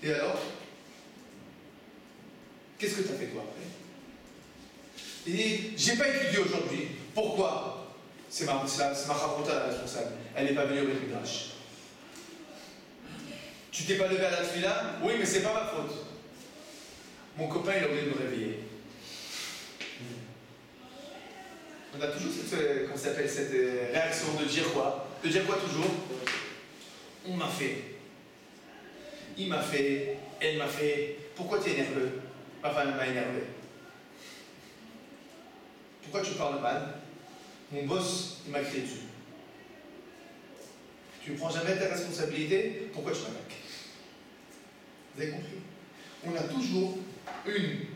Et alors? Qu'est-ce que tu as fait toi après? Il dit, j'ai pas étudié aujourd'hui. Pourquoi? C'est ma Chavruta la responsable. Elle n'est pas venue au Beth Midrash. Tu t'es pas levé à la tefila? Oui, mais c'est pas ma faute. Mon copain, il a oublié de me réveiller. On a toujours cette réaction de dire quoi? De dire quoi toujours? On m'a fait. Il m'a fait. Elle m'a fait. Pourquoi tu es nerveux? Ma femme m'a énervé. Pourquoi tu parles mal? Mon boss, il m'a crié dessus. Tu ne prends jamais ta responsabilité? Pourquoi tu m'attaques? Vous avez compris? On a toujours une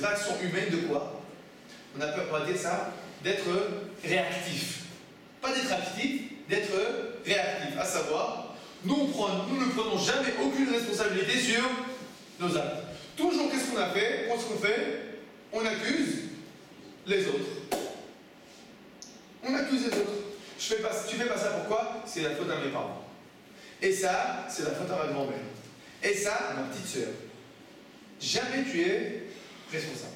réaction humaine de quoi? On va dire ça, d'être réactif. Pas d'être actif, d'être réactif. À savoir, nous ne prenons jamais aucune responsabilité sur nos actes. Toujours, qu'est-ce qu'on a fait? Qu'est-ce qu'on fait? On accuse les autres. On accuse les autres. Tu fais pas ça pourquoi? C'est la faute à mes parents. Et ça, c'est la faute à ma grand-mère. Et ça, ma petite sœur. Jamais tu es responsable.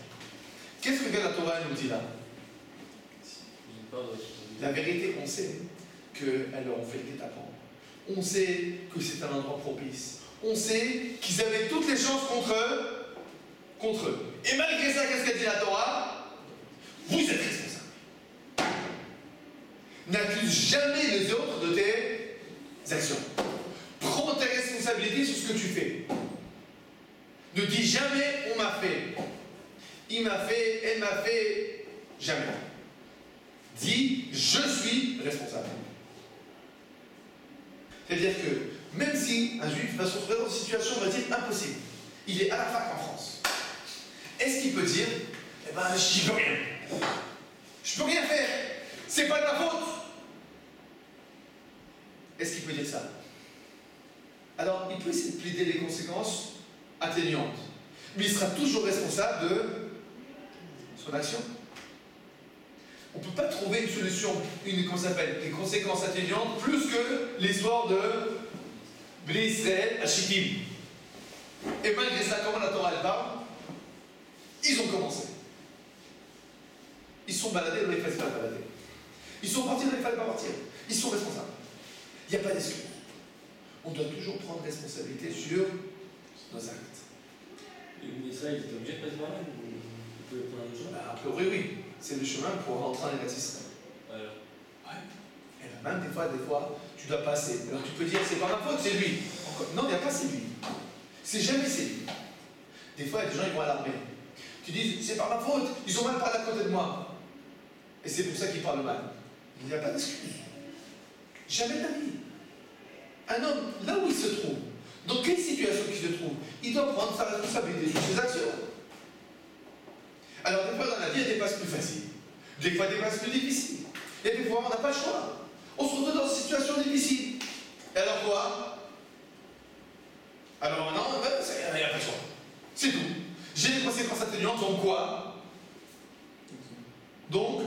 Qu'est-ce que la Torah nous dit là? La vérité, on sait qu'elles leur ont fait le guet-apens. On sait que c'est un endroit propice. On sait qu'ils avaient toutes les chances contre eux. Et malgré ça, qu'est-ce qu'a dit la Torah? Vous êtes responsables. N'accuse jamais les autres de tes actions. Prends tes responsabilités sur ce que tu fais. Ne dis jamais on m'a fait. Il m'a fait, elle m'a fait. Jamais. Dis je suis responsable. C'est-à-dire que même si un juif va se retrouver dans une situation, on va dire impossible. Il est à la fac en France. Est-ce qu'il peut dire eh ben j'y peux rien. Je peux rien faire. C'est pas de ma faute. Est-ce qu'il peut dire ça? Alors, il peut essayer de plaider les conséquences atténuantes. Mais il sera toujours responsable de son action. On ne peut pas trouver une solution, qu'on s'appelle des conséquences atténuantes, plus que l'histoire de Bnei Israël à Shittim. Et malgré ça, comment la Torah elle parle? Ils ont commencé. Ils sont baladés, il ne fallait pas balader. Ils sont partis, il ne fallait pas partir. Ils sont responsables. Il n'y a pas d'excuse. On doit toujours prendre responsabilité sur nos actes. Et Israël, il était obligé de passer par là ou il pouvait prendre un autre chemin? A priori, oui. C'est le chemin pour rentrer en Israël. Alors. Ouais. Et ben même des fois, tu dois passer. Alors tu peux dire, c'est pas ma faute, c'est lui. Non, il n'y a pas c'est lui. C'est jamais c'est lui. Des fois, il y a des gens qui vont à l'armée. Qui disent, c'est pas ma faute, ils ont mal parlé à côté de moi. Et c'est pour ça qu'ils parlent mal. Il n'y a pas d'excuse. Jamais de la vie. Un homme, là où il se trouve, dans quelle situation il se trouve, il doit prendre sa responsabilité sur ses actions. Alors des fois dans la vie, il y a des passes plus faciles. Des fois des passes plus difficiles. Et des fois, on n'a pas le choix. On se retrouve dans une situation difficile. Et alors quoi? Alors maintenant, il n'y a pas le choix. C'est tout. J'ai des conséquences atténuantes, donc quoi? Donc,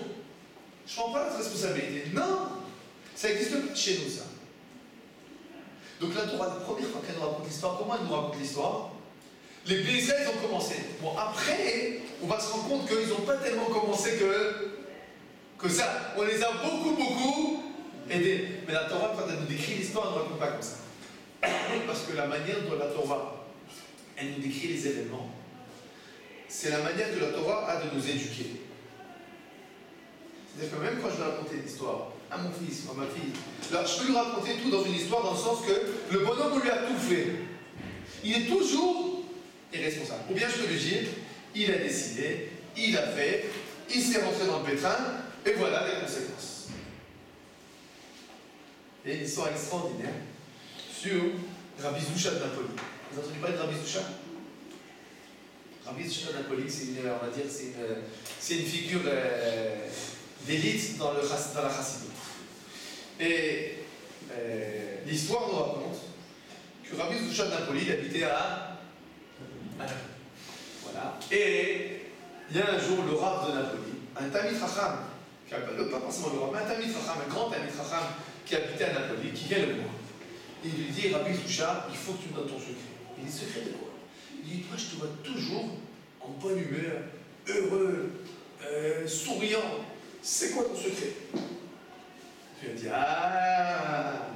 je ne prends pas la responsabilité. Non! Ça n'existe pas chez nous, ça. Torah, la première fois qu'elle nous raconte l'histoire, comment elle nous raconte l'histoire? Les Bnei Israël ont commencé. Bon, après, on va se rendre compte qu'ils n'ont pas tellement commencé que ça. On les a beaucoup aidés. Mais la Torah, quand elle nous décrit l'histoire, elle ne nous raconte pas comme ça. Parce que la manière dont la Torah, elle nous décrit les événements, c'est la manière que la Torah a de nous éduquer. C'est-à-dire que même quand je vais raconter une histoire à mon fils ou à ma fille, là, je peux lui raconter tout dans une histoire dans le sens que le bonhomme, on lui a tout fait. Il est toujours irresponsable. Ou bien je peux lui dire, il a décidé, il a fait, il s'est rentré dans le pétrin, et voilà les conséquences. Il y a une histoire extraordinaire sur Rabbi Zoucha de Napoli. Vous avez entendu parler de Rabbi Zoucha? Rabbi Zoucha de Napoli, on va dire, c'est une figure d'élite dans la Chassidut. Et l'histoire nous raconte que Rabbi Zoucha de Napoli, il habitait à Napoli. Voilà. Et il y a un jour le Rav de Napoli, un Talmid Chacham, pas forcément le Rav, mais un Talmid Chacham, un grand Talmid Chacham qui habitait à Napoli, qui vient le voir. Et il lui dit, Rabbi Zoucha, il faut que tu me donnes ton secret. Il dit, secret de quoi? Il dit, toi je te vois toujours en bonne humeur, heureux, souriant. C'est quoi ton secret? Je lui ai dit, ah,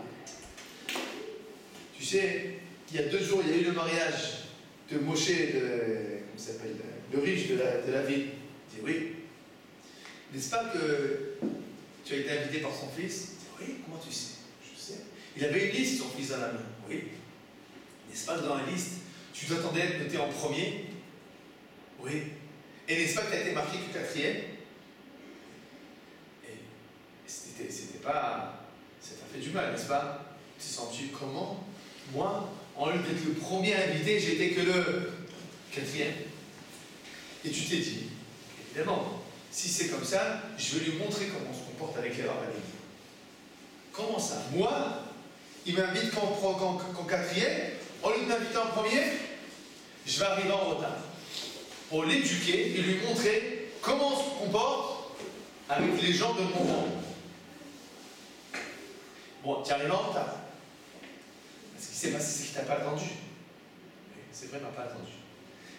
tu sais, il y a 2 jours, il y a eu le mariage de Moshe, comment s'appelle, le riche de la ville. Il dit, oui. N'est-ce pas que tu as été invité par son fils? Il dit, oui, comment tu sais? Je sais. Il avait une liste, son fils dans la main. Oui. N'est-ce pas que dans la liste, tu t'attendais à être noté en premier? Oui. Et n'est-ce pas que tu as été marqué que 4e? C'était pas... Ça t'a fait du mal, n'est-ce pas? Tu t'es senti comment? Moi, en lieu d'être le premier invité, j'étais que le 4e. Et tu t'es dit, évidemment, si c'est comme ça, je vais lui montrer comment on se comporte avec les rabbins. Comment ça? Moi, il m'invite qu'en 4e, au lieu de m'inviter en premier, je vais arriver en retard. Pour l'éduquer et lui montrer comment on se comporte avec les gens de mon rang. Bon, tu arrives en retard. Ce qui s'est passé, c'est qu'il ne t'a pas attendu. C'est vrai, il ne m'a pas attendu.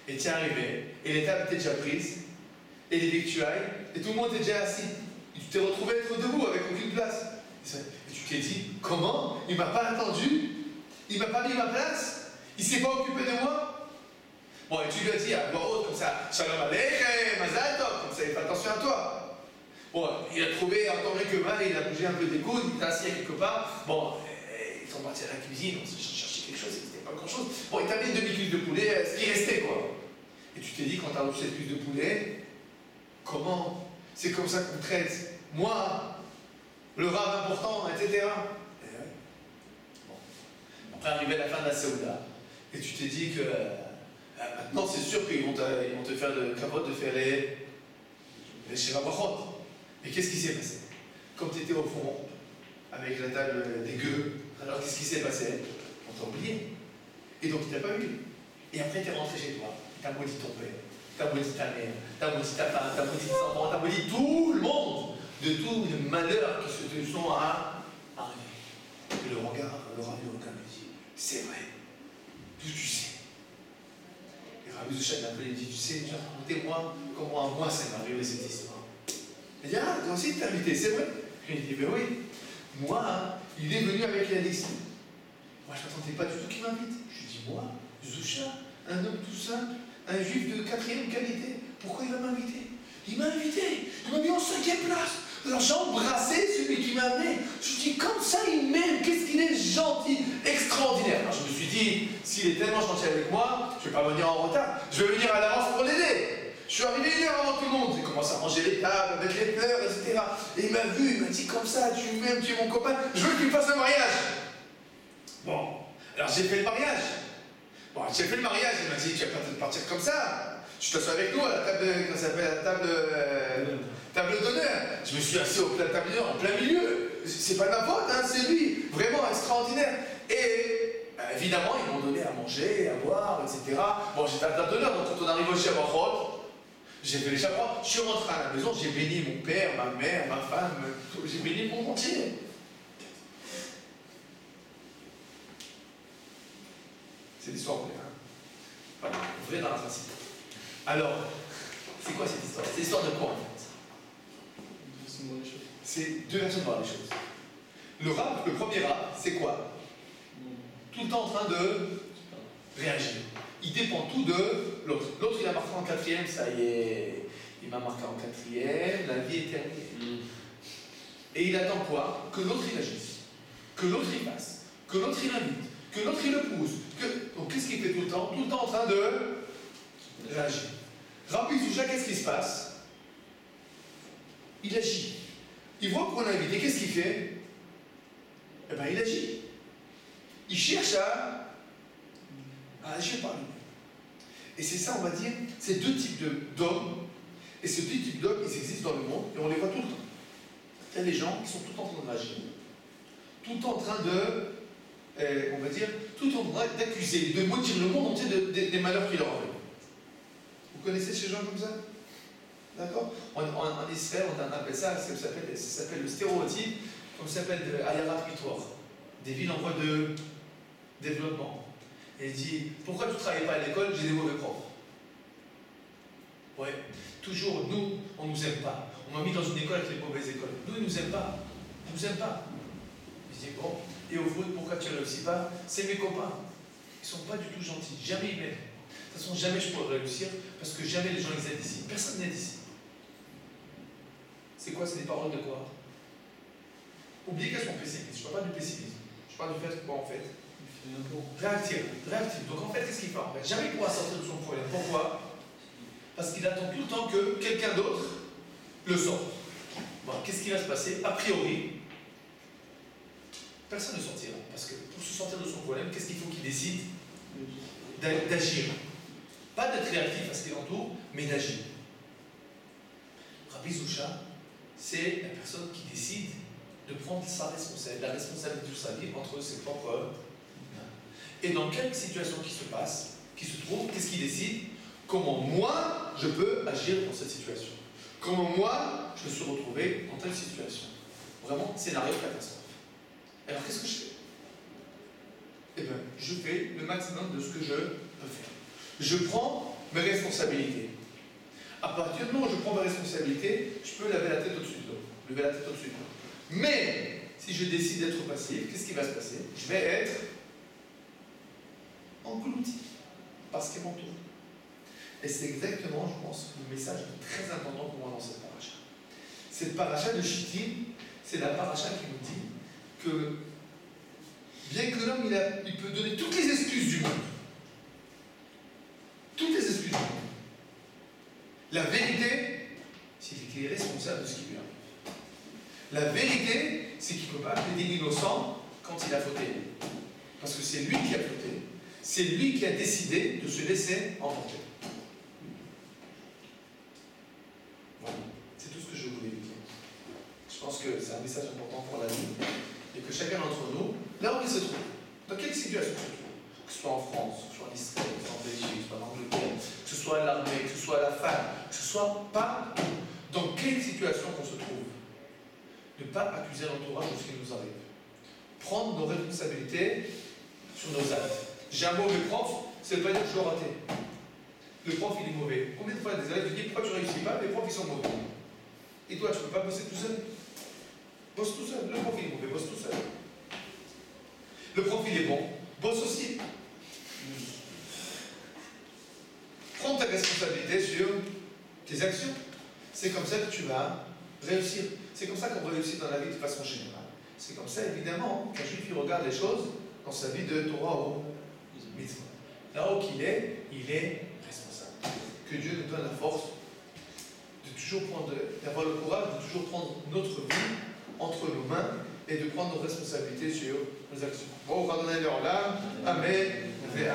Et tu es arrivé, et les tables étaient déjà prises, et les victuailles, et tout le monde était déjà assis. Et tu t'es retrouvé être debout avec aucune place. Et tu t'es dit, comment? Il ne m'a pas attendu? Il ne m'a pas mis ma place? Il ne s'est pas occupé de moi? Bon, et tu lui as dit à voix haute, comme ça, Shalom Aleichem, Mazal Tov, comme ça, il fait attention à toi. Bon, il a trouvé un temps que mal, il a bougé un peu des coudes, il était assis à quelque part. Bon, ils sont partis à la cuisine, on cherchait quelque chose, c'était pas grand chose. Bon, il t'a mis une demi-cuisse de poulet, ce qui restait quoi. Et tu t'es dit, quand t'as reçu cette cuisse de poulet, comment? C'est comme ça qu'on traite moi, le rave important, etc. Et ouais. Bon. Après, arrivé à la fin de la Séouda, et tu t'es dit que maintenant c'est sûr qu'ils vont te faire le capote de faire les Shirabachot. Mais qu'est-ce qui s'est passé? Comme tu étais au fond, avec la table des gueux, alors qu'est-ce qui s'est passé? On t'a oublié. Et donc il t'a pas vu. Et après tu es rentré chez toi, t'as maudit ton père, t'as maudit ta mère, t'as maudit ta femme, t'as maudit tes enfants, t'as maudit tout le monde de tous les malheurs qui se sont arrivés. Et le rabbin me dit, c'est vrai, tout tu sais. Et Rabbi Zoucha de Napoli dit, tu sais, racontez-moi comment à moi ça m'est arrivé cette histoire. Il dit, ah, toi aussi t'es invité, c'est vrai? Je lui dis, ben oui. Moi, il est venu avec la liste. Moi, je n'attendais pas du tout qu'il m'invite. Je lui dis, moi, Zoucha, un homme tout simple, un juif de 4e qualité, pourquoi il va m'inviter? Il m'a invité, il m'a mis en 5e place. Alors j'ai embrassé celui qui m'a amené. Je me dis, comme ça il m'aime, qu'est-ce qu'il est gentil, extraordinaire. Alors je me suis dit, s'il est tellement gentil avec moi, je ne vais pas venir en retard, je vais venir à l'avance pour l'aider. Je suis arrivé 1 heure avant tout le monde, j'ai commencé à ranger les tables, mettre les fleurs, etc. Et il m'a vu, il m'a dit comme ça, tu m'aimes, tu es mon copain, je veux que tu fasses le mariage. Bon, alors j'ai fait le mariage. Bon, j'ai fait le mariage, il m'a dit, tu vas pas partir comme ça. Tu t'assois avec nous à la table, comment ça s'appelle, la table d'honneur. Je me suis assis au table d'honneur en plein milieu. C'est pas de ma faute, hein, c'est lui. Vraiment extraordinaire. Et évidemment, ils m'ont donné à manger, à boire, etc. Bon, j'étais à la table d'honneur, donc quand on arrive au Shabbat, j'ai fait les chapeaux, je suis rentré à la maison, j'ai béni mon père, ma mère, ma femme, j'ai béni le monde entier. C'est l'histoire vraie. Hein. Voilà, vrai dans la principe. Alors, c'est quoi cette histoire? C'est l'histoire de quoi en fait? C'est deux façons de voir les choses. Le premier rap, c'est quoi? Tout le temps en train de réagir. Il dépend tout de l'autre. L'autre, il a marqué en quatrième, ça y est. Il m'a marqué en quatrième, la vie est terminée. Et il attend quoi? Que l'autre il agisse, que l'autre il fasse, que l'autre il invite, que l'autre il le pousse. Donc qu'est-ce qu'il fait tout le temps? Tout le temps en train de réagir. Rabbi Zoucha, qu'est-ce qui se passe? Il agit. Il voit qu'on a invité, qu'est-ce qu'il fait? Eh bien, il agit. Il cherche à agir par lui-même. Et c'est ça, on va dire, c'est deux types d'hommes. Et ces deux types d'hommes, ils existent dans le monde et on les voit tout le temps. Il y a des gens qui sont tout le temps en train de réagir, tout le temps en train de, on va dire, tout le temps en train d'accuser, de maudire le monde entier des malheurs qui leur arrivent. Vous connaissez ces gens comme ça? D'accord? En Israël, on appelle ça s'appelle le stéréotype, comme ça s'appelle de Ayara Pitoire, des villes en voie de développement. Et il dit, pourquoi tu ne travailles pas à l'école? J'ai des mauvais profs. Ouais, toujours, nous, on ne nous aime pas. On m'a mis dans une école avec les mauvaises écoles. Nous, ils ne nous aiment pas. Ils ne nous aiment pas. Je dis, bon, et au foot, pourquoi tu ne réussis pas? C'est mes copains. Ils ne sont pas du tout gentils. Jamais ils m'aident. De toute façon, jamais je pourrais réussir parce que jamais les gens les aident ici. Personne n'aide ici. C'est quoi? C'est des paroles de quoi? Oubliez qu'elles sont pessimistes. Je ne parle pas du pessimisme. Je parle du fait que quoi en fait? Réactif. Donc en fait, qu'est-ce qu'il fait en fait? Jamais il pourra sortir de son problème. Pourquoi? Parce qu'il attend tout le temps que quelqu'un d'autre le sorte. Bon, qu'est-ce qui va se passer? A priori, personne ne sortira. Parce que pour se sortir de son problème, qu'est-ce qu'il faut qu'il décide? D'agir. Pas d'être réactif à ce qui l'entoure, mais d'agir. Rabbi Zoucha, c'est la personne qui décide de prendre la responsabilité de sa vie entre ses propres mains. Et dans quelle situation qui se trouve, qu'est-ce qu'il décide? Comment moi, je peux agir dans cette situation? Comment moi, je me suis retrouvé dans telle situation? Vraiment, scénario catastrophe. Alors, qu'est-ce que je fais? Eh bien, je fais le maximum de ce que je peux faire. Je prends mes responsabilités. À partir du moment où je prends mes responsabilités, je peux lever la tête au-dessus de l'eau. Mais, si je décide d'être passif, qu'est-ce qui va se passer? Je vais être englouti par ce qui m'entoure. Et c'est exactement, je pense, le message très important pour moi dans cette paracha. Cette paracha de Shittim, c'est la paracha qui nous dit que, bien que l'homme, il peut donner toutes les excuses du monde, la vérité, c'est qu'il est responsable de ce qui lui arrive. La vérité, c'est qu'il ne peut pas plaider l'innocent quand il a fauté. Parce que c'est lui qui a fauté. C'est lui qui a décidé de se laisser emporter. Voilà. C'est tout ce que je voulais vous dire. Je pense que c'est un message important pour la vie. Et que chacun d'entre nous, là où il se trouve, dans quelle situation il se trouve, que ce soit en France, que ce soit en Israël, que ce soit en Belgique, que ce soit en Angleterre, que ce soit à l'armée, que ce soit à la fac, que ce soit partout, dans quelle situation qu'on se trouve, ne pas accuser l'entourage de ce qui nous arrive. Prendre nos responsabilités sur nos actes. J'ai un mauvais prof, ça ne veut pas dire que je dois rater. Le prof, il est mauvais. Combien de fois des élèves disent pourquoi tu ne réussis pas? Les profs, ils sont mauvais. Et toi, tu ne peux pas bosser tout seul? Bosse tout seul. Le prof, il est mauvais, bosse tout seul. Le prof, il est bon, bosse aussi. Prends ta responsabilité sur tes actions. C'est comme ça que tu vas réussir. C'est comme ça qu'on réussit dans la vie de façon générale. C'est comme ça, évidemment, qu'un juif il regarde les choses dans sa vie de Torah au mitzvah. Là où il est responsable. Que Dieu nous donne la force de toujours d'avoir le courage de toujours prendre notre vie entre nos mains et de prendre nos responsabilités sur nos actions. Bon, on va donner l'heure là. Amen. Amen.